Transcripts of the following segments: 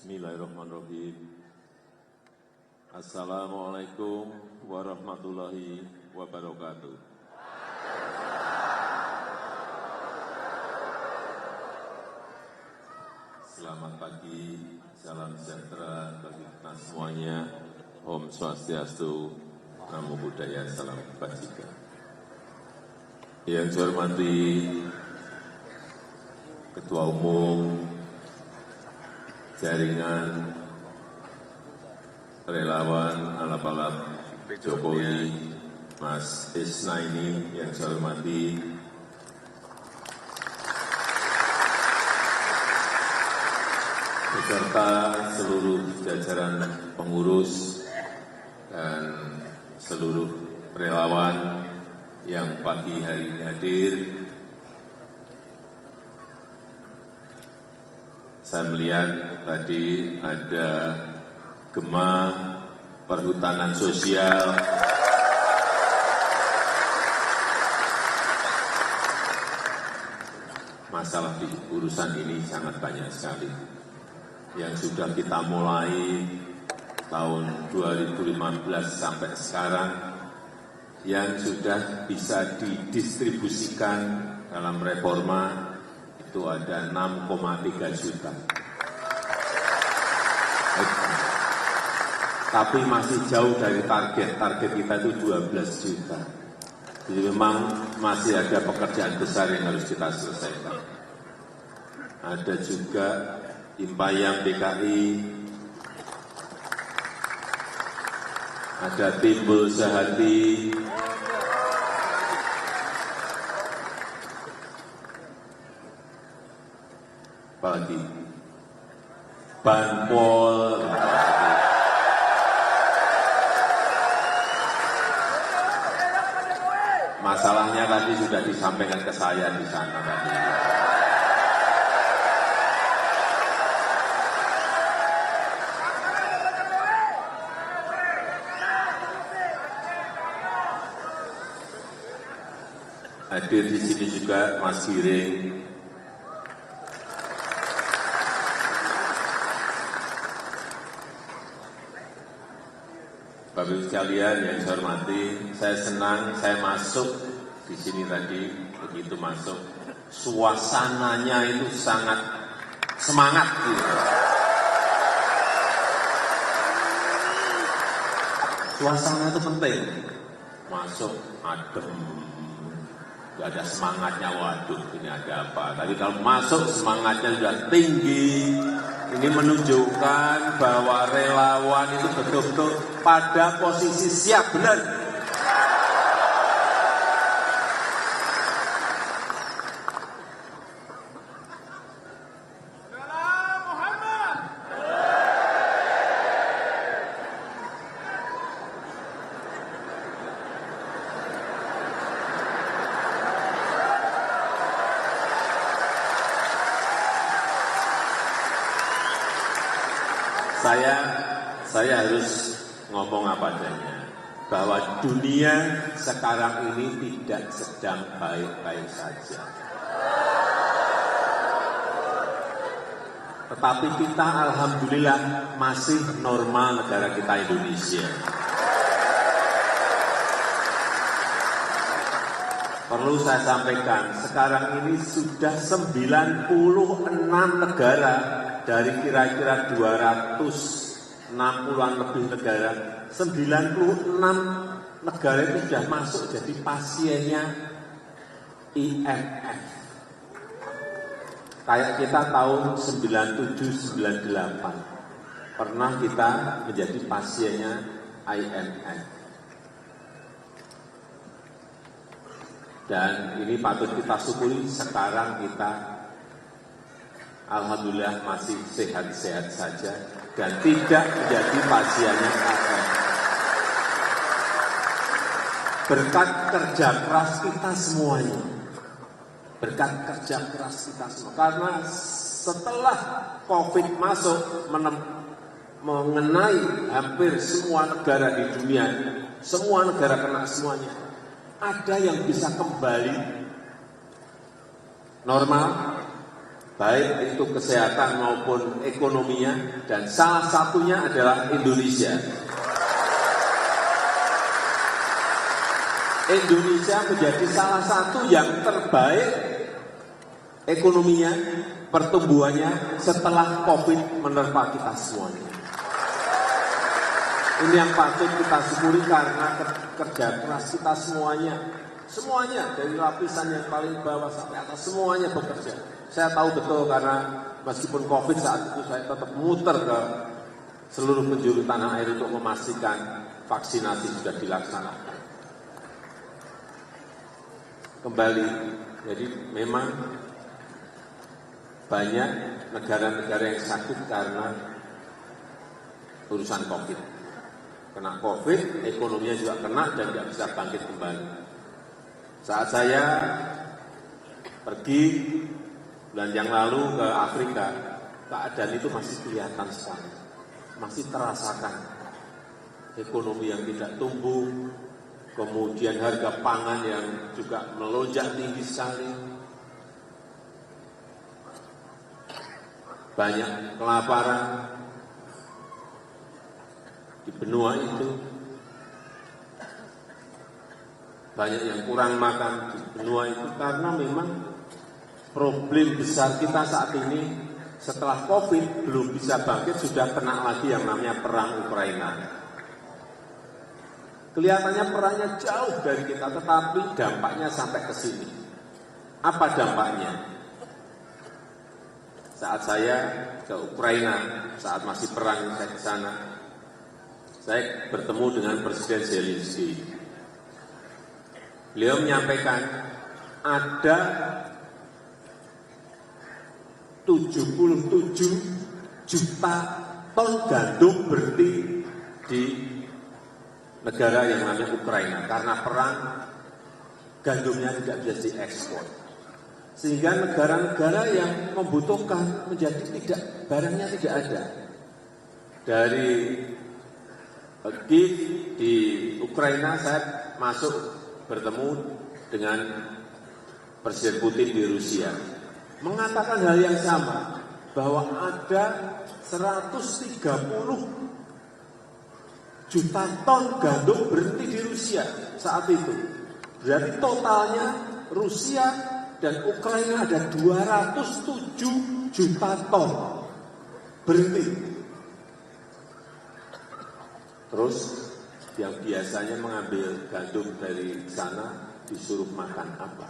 Bismillahirrahmanirrahim. Assalamualaikum warahmatullahi wabarakatuh. Selamat pagi, salam sejahtera bagi kita semuanya. Om Swastiastu, Namo Buddhaya, salam kebajikan. Yang saya hormati Ketua Umum Jaringan Relawan Alap-Alap Jokowi, Mas Isnaini, yang saya hormati beserta seluruh jajaran pengurus dan seluruh relawan yang pagi hari ini hadir. Saya melihat tadi ada gema perhutanan sosial, masalah di urusan ini sangat banyak sekali yang sudah kita mulai tahun 2015 sampai sekarang, yang sudah bisa didistribusikan dalam reforma itu ada 6,3 juta. Tapi masih jauh dari target kita itu 12 juta. Jadi memang masih ada pekerjaan besar yang harus kita selesaikan. Ada juga Impayang PKI, ada Timbul Sehati, apalagi Banpol, masalahnya tadi sudah disampaikan ke saya di sana tadi. Hadir di sini juga Mas Giring, Bapak Ibu sekalian yang saya hormati, saya senang saya masuk di sini tadi, begitu masuk, suasananya itu sangat semangat gitu. Suasana itu penting, masuk adem, gak ada semangatnya, waduh ini ada apa. Tapi kalau masuk semangatnya sudah tinggi, ini menunjukkan bahwa relawan itu betul-betul pada posisi siap, benar. Saya harus ngomong apa adanya, bahwa dunia sekarang ini tidak sedang baik-baik saja. Tetapi kita alhamdulillah masih normal, negara kita Indonesia. Perlu saya sampaikan, sekarang ini sudah 96 negara dari kira-kira 260-an lebih negara, 96 negara itu sudah masuk jadi pasiennya IMF. Kayak kita tahun 97-98 pernah kita menjadi pasiennya IMF. Dan ini patut kita syukuri, sekarang kita alhamdulillah masih sehat-sehat saja dan tidak menjadi pasiennya IMF. Berkat kerja keras kita semuanya. Berkat kerja keras kita semua. Karena setelah COVID masuk mengenai hampir semua negara di dunia, semua negara kena semuanya. Ada yang bisa kembali normal, baik itu kesehatan maupun ekonominya, dan salah satunya adalah Indonesia. Indonesia menjadi salah satu yang terbaik ekonominya, pertumbuhannya setelah COVID menerpa kita semuanya. Ini yang patut kita syukuri karena kerja keras kita semuanya dari lapisan yang paling bawah sampai atas semuanya bekerja. Saya tahu betul karena meskipun COVID saat itu saya tetap muter ke seluruh penjuru tanah air untuk memastikan vaksinasi sudah dilaksanakan. Kembali, jadi memang banyak negara-negara yang sakit karena urusan COVID. Kena COVID, ekonominya juga kena dan tidak bisa bangkit kembali. Saat saya pergi bulan yang lalu ke Afrika, keadaan itu masih kelihatan sekali, masih terasakan ekonomi yang tidak tumbuh, kemudian harga pangan yang juga melonjak tinggi sekali, banyak kelaparan di benua itu, banyak yang kurang makan di benua itu karena memang problem besar kita saat ini setelah COVID belum bisa bangkit, sudah kena lagi yang namanya perang Ukraina. Kelihatannya perangnya jauh dari kita, tetapi dampaknya sampai ke sini. Apa dampaknya? Saat saya ke Ukraina, saat masih perang saya ke sana, saya bertemu dengan Presiden Zelensky. Beliau menyampaikan ada 77 juta ton gandum berhenti di negara yang namanya Ukraina karena perang, gandumnya tidak bisa diekspor, sehingga negara-negara yang membutuhkan menjadi barangnya tidak ada. Dari Kiev di Ukraina saya masuk bertemu dengan Presiden Putin di Rusia, mengatakan hal yang sama, bahwa ada 130 juta ton gandum berhenti di Rusia saat itu. Berarti totalnya Rusia dan Ukraina ada 207 juta ton berhenti. Terus yang biasanya mengambil gandum dari sana disuruh makan apa?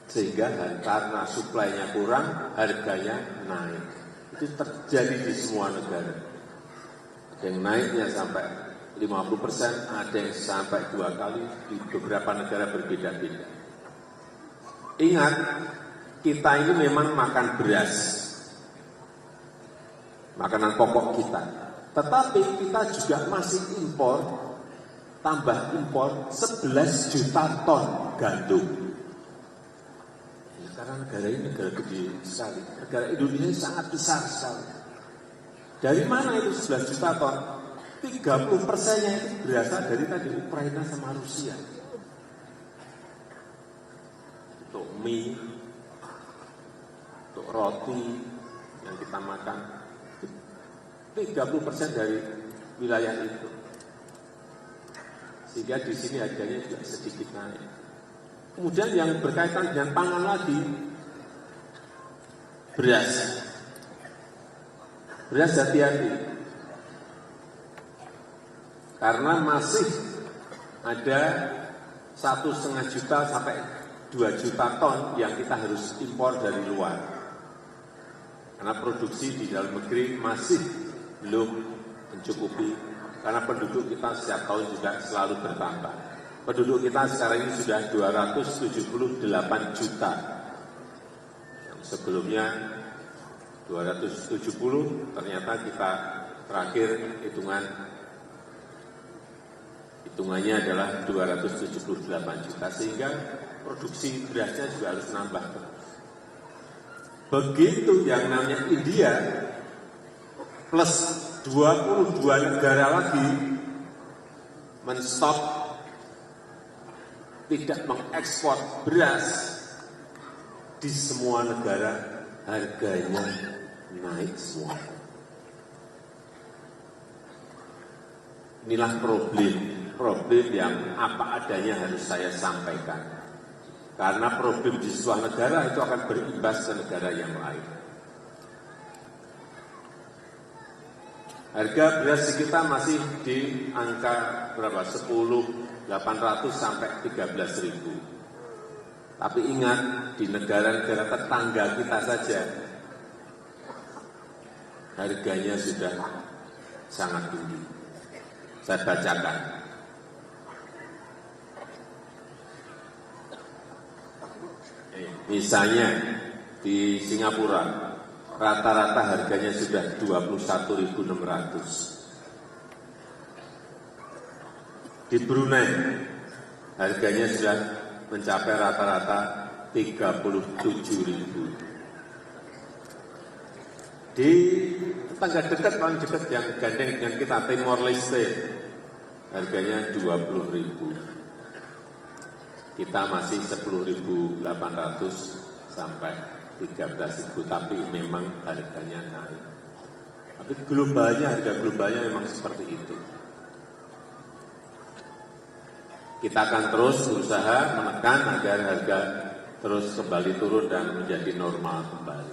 Sehingga karena suplainya kurang, harganya naik. Itu terjadi di semua negara. Yang naiknya sampai 50%, ada yang sampai 2 kali, di beberapa negara berbeda-beda. Ingat, kita ini memang makan beras, makanan pokok kita. Tetapi kita juga masih impor, tambah impor 11 juta ton gandum. Karena negara ini negara gede sekali, negara Indonesia sangat besar sekali. Dari mana itu 11 juta ton? 30%-nya itu berasal dari tadi Ukraina sama Rusia. Untuk mie, untuk roti yang kita makan, 30% dari wilayah itu. Sehingga di sini harganya juga sedikit naik. Kemudian yang berkaitan dengan pangan lagi, beras. Beras hati-hati, karena masih ada 1,5 juta sampai 2 juta ton yang kita harus impor dari luar. Karena produksi di dalam negeri masih belum mencukupi, karena penduduk kita setiap tahun juga selalu bertambah. Penduduk kita sekarang ini sudah 278 juta. Yang sebelumnya 270, ternyata kita terakhir hitungannya adalah 278 juta, sehingga produksi berasnya juga harus nambah. Begitu yang namanya India plus 22 negara lagi menstop, tidak mengekspor beras di semua negara harganya naik semua. Inilah problem yang apa adanya harus saya sampaikan. Karena problem di sebuah negara itu akan berimbas ke negara yang lain. Harga beras di kita masih di angka berapa? 10.800 sampai 13.000. Tapi ingat, di negara-negara tetangga kita saja, harganya sudah sangat tinggi. Saya bacakan. Misalnya, di Singapura, rata-rata harganya sudah 21.600. Di Brunei, harganya sudah mencapai rata-rata 37.000. Di tetangga dekat, paling dekat yang gandeng dengan kita, Timor Leste, harganya 20.000. Kita masih 10.800 sampai 13.000, tapi memang harganya naik. Tapi globalnya, harga globalnya memang seperti itu. Kita akan terus berusaha menekan agar harga terus kembali turun dan menjadi normal kembali.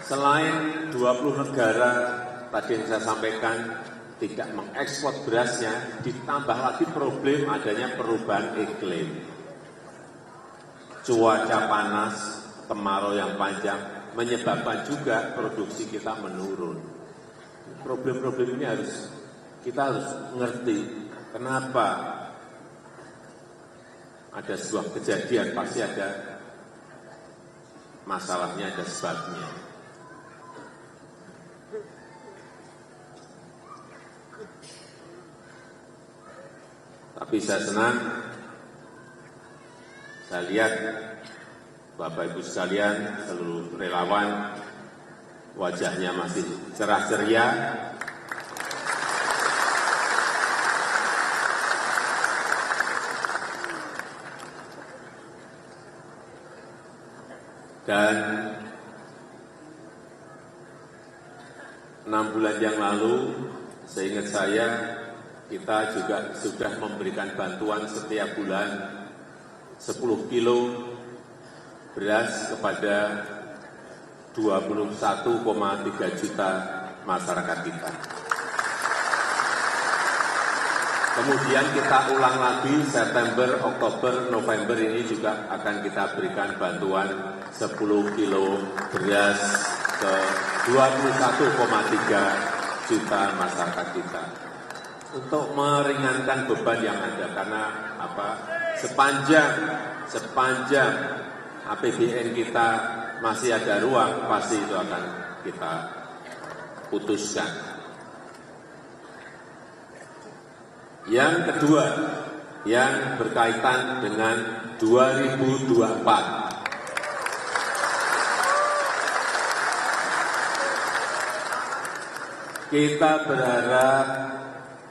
Selain 20 negara tadi yang saya sampaikan tidak mengekspor berasnya, ditambah lagi problem adanya perubahan iklim. Cuaca panas, kemarau yang panjang, menyebabkan juga produksi kita menurun. Problem-problem ini kita harus ngerti kenapa ada sebuah kejadian, pasti ada masalahnya, ada sebabnya. Tapi saya senang, saya lihat Bapak Ibu sekalian, seluruh relawan, wajahnya masih cerah ceria. Dan 6 bulan yang lalu, seingat saya, kita juga sudah memberikan bantuan setiap bulan 10 kilo beras kepada 21,3 juta masyarakat kita. Kemudian kita ulang lagi September, Oktober, November ini juga akan kita berikan bantuan 10 kilo beras ke 21,3 juta masyarakat kita. Untuk meringankan beban yang ada, karena sepanjang APBN kita masih ada ruang, pasti itu akan kita putuskan. Yang kedua, yang berkaitan dengan 2024.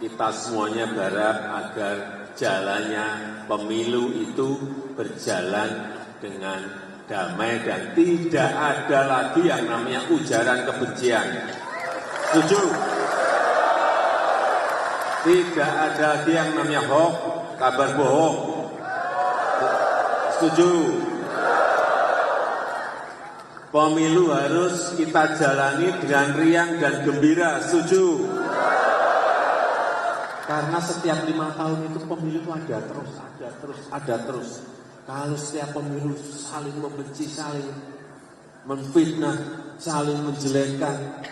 Kita semuanya berharap agar jalannya pemilu itu berjalan dengan damai dan tidak ada lagi yang namanya ujaran kebencian. Setuju? Tidak ada lagi yang namanya hoax, kabar bohong. Setuju? Pemilu harus kita jalani dengan riang dan gembira. Setuju? Karena setiap 5 tahun itu pemilu itu ada terus. Kalau setiap pemilu saling membenci, saling menfitnah, saling menjelekkan,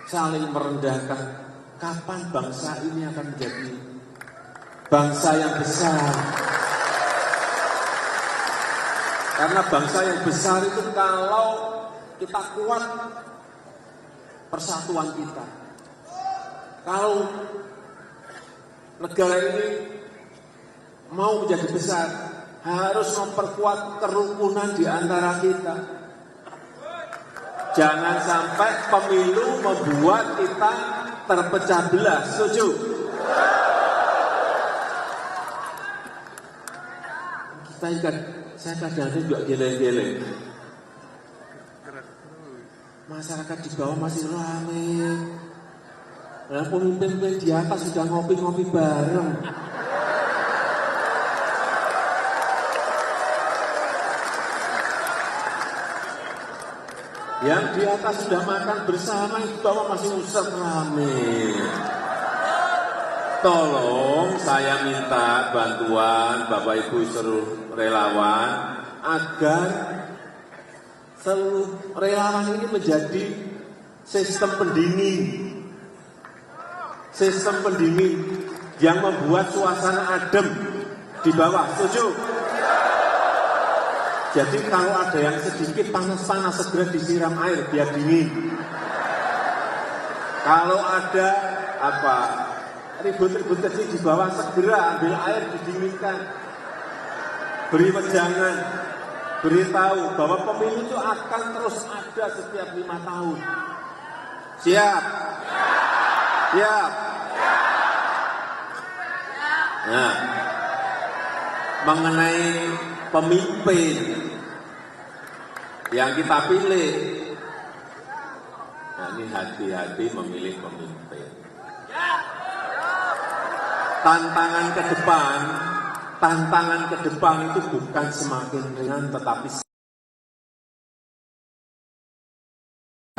saling merendahkan, kapan bangsa ini akan menjadi bangsa yang besar? Karena bangsa yang besar itu kalau kita kuat persatuan kita. Kalau negara ini mau menjadi besar, harus memperkuat kerukunan di antara kita. Jangan sampai pemilu membuat kita terpecah belah. Setuju? Saya kadang-kadang juga geleng-geleng. Masyarakat di bawah masih ramai. Nah, pemimpin-pemimpin di atas sudah ngopi-ngopi bareng. Yang di atas sudah makan bersama, yang di bawah masih usah ramai. Tolong saya minta bantuan Bapak Ibu seluruh relawan agar seluruh relawan ini menjadi sistem pendingin yang membuat suasana adem di bawah. Setuju? Jadi kalau ada yang sedikit panas-panas segera disiram air biar dingin. Kalau ada ribut-ribut kecil di bawah segera ambil air didinginkan. Beri wejangan, beritahu bahwa pemilu itu akan terus ada setiap 5 tahun. Siap? Siap? Nah, mengenai pemimpin yang kita pilih, nah ini hati-hati memilih pemimpin. Tantangan ke depan itu bukan semakin ringan, tetapi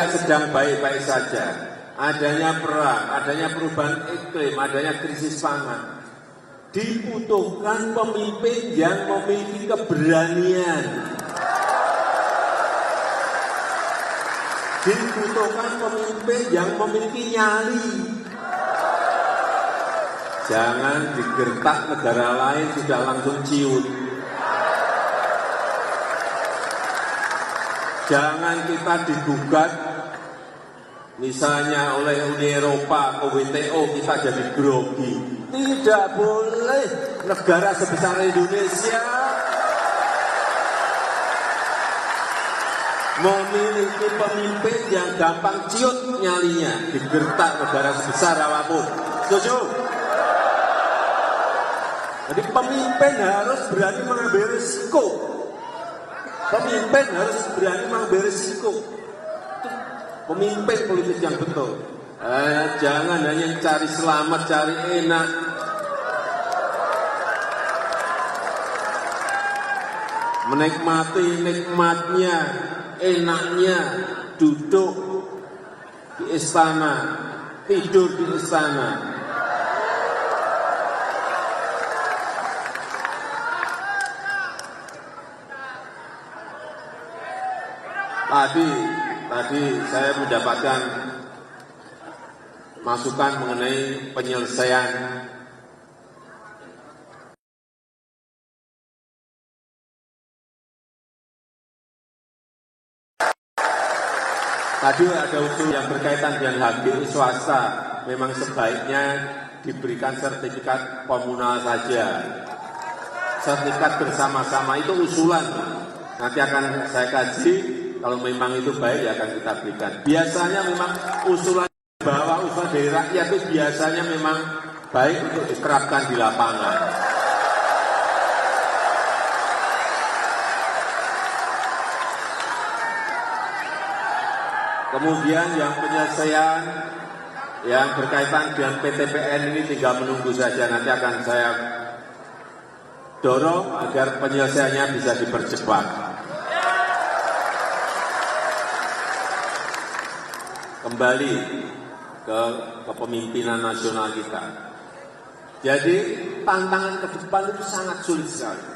sedang baik-baik saja. Adanya perang, adanya perubahan iklim, adanya krisis pangan. Dibutuhkan pemimpin yang memiliki keberanian. Dibutuhkan pemimpin yang memiliki nyali. Jangan digertak negara lain sudah langsung ciut. Jangan kita digugat misalnya oleh Uni Eropa ke WTO kita jadi grogi. Tidak boleh negara sebesar Indonesia memiliki pemimpin yang gampang ciut nyalinya, digertak negara sebesar apapun. Setuju? Jadi pemimpin harus berani mengambil risiko. Pemimpin harus berani mengambil risiko. Pemimpin politik yang betul. Jangan hanya cari selamat, cari enak. Menikmati nikmatnya, enaknya duduk di istana, tidur di istana. Tadi saya mendapatkan masukan mengenai penyelesaian tadi ada usul yang berkaitan dengan HGI swasta, memang sebaiknya diberikan sertifikat komunal saja. Sertifikat bersama-sama itu usulan. Nanti akan saya kaji. Kalau memang itu baik, ya akan kita berikan. Biasanya memang usulan bahwa usulan dari rakyat itu biasanya memang baik untuk diterapkan di lapangan. Kemudian yang penyelesaian yang berkaitan dengan PTPN ini tinggal menunggu saja. Nanti akan saya dorong agar penyelesaiannya bisa dipercepat. Kembali ke kepemimpinan nasional kita. Jadi tantangan ke depan itu sangat sulit sekali.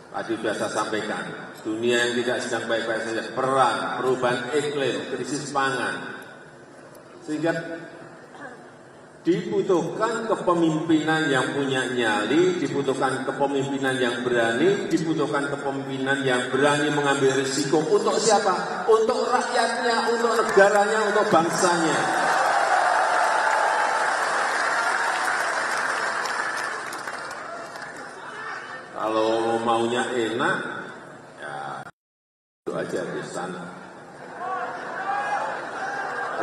Tadi sudah saya sampaikan, dunia yang tidak sedang baik-baik saja, perang, perubahan iklim, krisis pangan. Sehingga dibutuhkan kepemimpinan yang punya nyali, dibutuhkan kepemimpinan yang berani, dibutuhkan kepemimpinan yang berani mengambil risiko. Untuk siapa? Untuk rakyatnya, untuk negaranya, untuk bangsanya. Kalau maunya enak, ya itu aja di sana.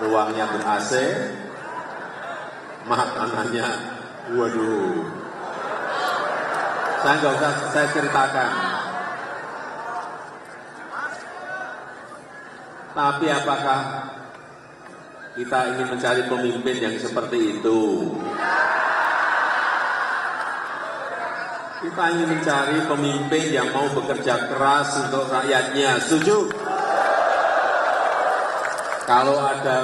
Ruangnya ber-AC, makanannya, waduh, Saya nggak usah saya ceritakan. Tapi apakah kita ingin mencari pemimpin yang seperti itu? Kita ingin mencari pemimpin yang mau bekerja keras untuk rakyatnya. Setuju? Kalau ada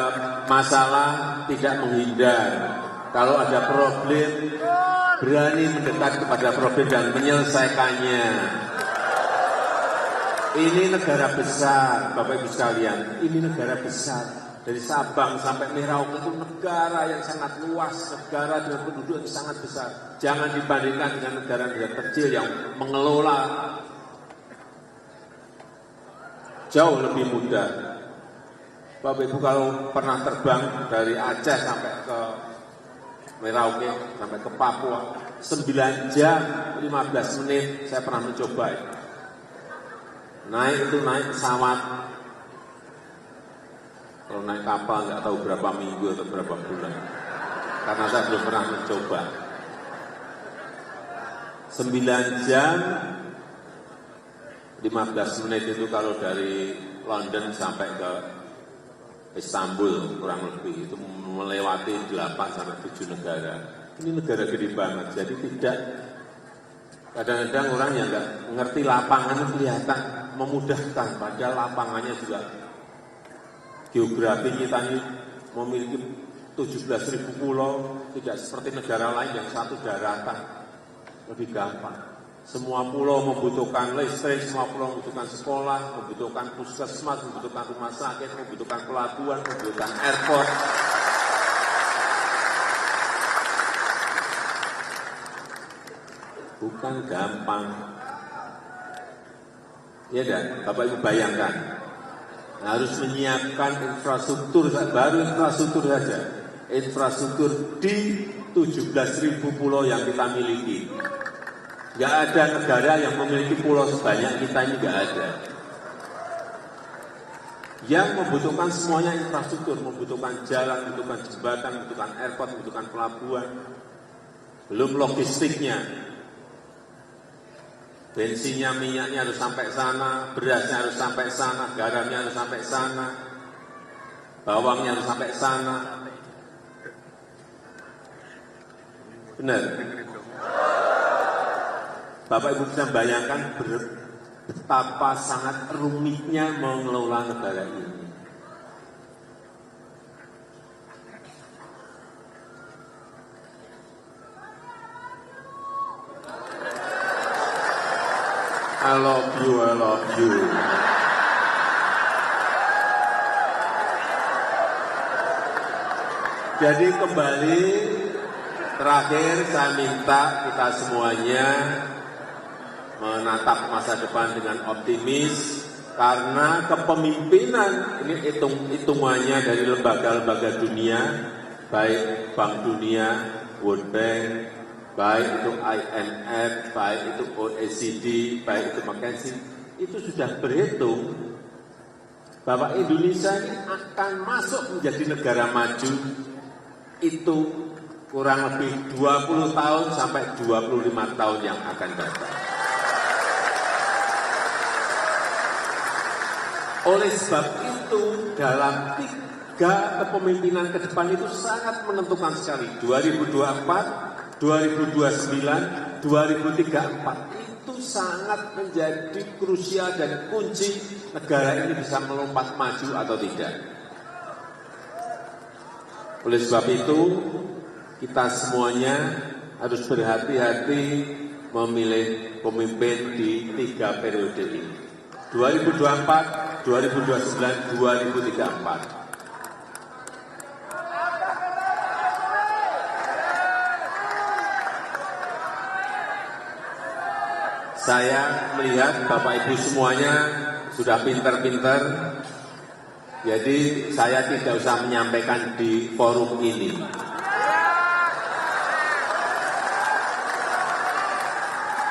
masalah, tidak menghindar. Kalau ada problem, berani mendekat kepada problem dan menyelesaikannya. Ini negara besar, Bapak Ibu sekalian. Ini negara besar. Dari Sabang sampai Merauke itu negara yang sangat luas, negara dengan penduduk yang sangat besar. Jangan dibandingkan dengan negara-negara kecil yang mengelola jauh lebih mudah. Bapak Ibu kalau pernah terbang dari Aceh sampai ke Merauke, sampai ke Papua, 9 jam 15 menit saya pernah mencoba. Naik pesawat. Kalau naik kapal nggak tahu berapa minggu atau berapa bulan. Karena saya belum pernah mencoba. 9 jam 15 menit itu kalau dari London sampai ke Istanbul kurang lebih itu melewati 8 sampai 7 negara. Ini negara gede banget, jadi tidak kadang-kadang orang yang nggak ngerti lapangan kelihatan memudahkan, padahal lapangannya juga geografi kita ini memiliki 17.000 pulau, tidak seperti negara lain yang satu daratan, lebih gampang. Semua pulau membutuhkan listrik, semua pulau membutuhkan sekolah, membutuhkan puskesmas, membutuhkan rumah sakit, membutuhkan pelabuhan, membutuhkan airport. Bukan gampang. Ya dan Bapak Ibu bayangkan, harus menyiapkan infrastruktur, baru infrastruktur saja. Infrastruktur di 17.000 pulau yang kita miliki. Nggak ada negara yang memiliki pulau sebanyak kita ini, nggak ada. Yang membutuhkan semuanya infrastruktur, membutuhkan jalan, membutuhkan jembatan, membutuhkan airport, membutuhkan pelabuhan. Belum logistiknya. Bensinnya, minyaknya harus sampai sana, berasnya harus sampai sana, garamnya harus sampai sana, bawangnya harus sampai sana. Benar? Bapak Ibu bisa bayangkan betapa sangat rumitnya mengelola negara ini. I love you, I love you. Jadi kembali, terakhir saya minta kita semuanya menatap masa depan dengan optimis, karena kepemimpinan ini hitungannya dari lembaga-lembaga dunia, baik Bank Dunia, World Bank, baik itu IMF, baik itu OECD, baik itu McKinsey, itu sudah berhitung bahwa Indonesia ini akan masuk menjadi negara maju itu kurang lebih 20 tahun sampai 25 tahun yang akan datang. Oleh sebab itu, dalam 3 kepemimpinan ke depan itu sangat menentukan sekali. 2024, 2029, 2034 itu sangat menjadi krusial dan kunci negara ini bisa melompat maju atau tidak. Oleh sebab itu, kita semuanya harus berhati-hati memilih pemimpin di 3 periode ini. 2024, 2029, 2034. Saya melihat Bapak Ibu semuanya sudah pintar-pintar, jadi saya tidak usah menyampaikan di forum ini.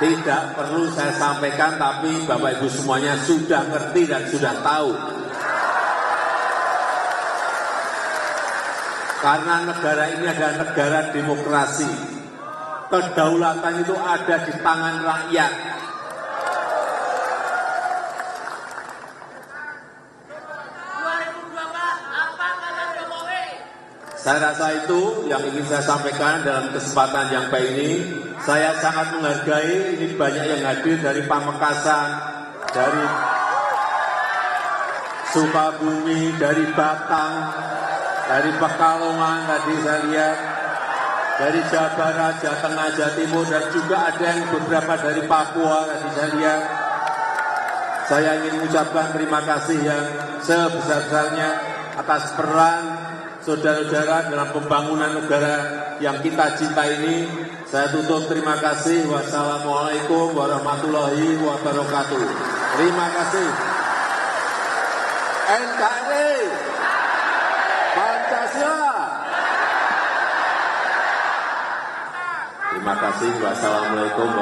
Tidak perlu saya sampaikan, tapi Bapak Ibu semuanya sudah ngerti dan sudah tahu. Karena negara ini adalah negara demokrasi. kedaulatan itu ada di tangan rakyat. Saya rasa itu yang ingin saya sampaikan dalam kesempatan yang baik ini. Saya sangat menghargai, ini banyak yang hadir dari Pamekasan, dari Sukabumi, dari Batang, dari Pekalongan tadi saya lihat, dari Jawa Barat, Jawa Tengah, Jawa Timur, dan juga ada yang beberapa dari Papua tadi saya lihat. Saya ingin mengucapkan terima kasih yang sebesar-besarnya atas peran saudara-saudara dalam pembangunan negara yang kita cinta ini. Saya tutup, terima kasih. Wassalamualaikum warahmatullahi wabarakatuh. Terima kasih. NKRI Pancasila. Terima kasih. Wassalamualaikum warahmatullahi wabarakatuh.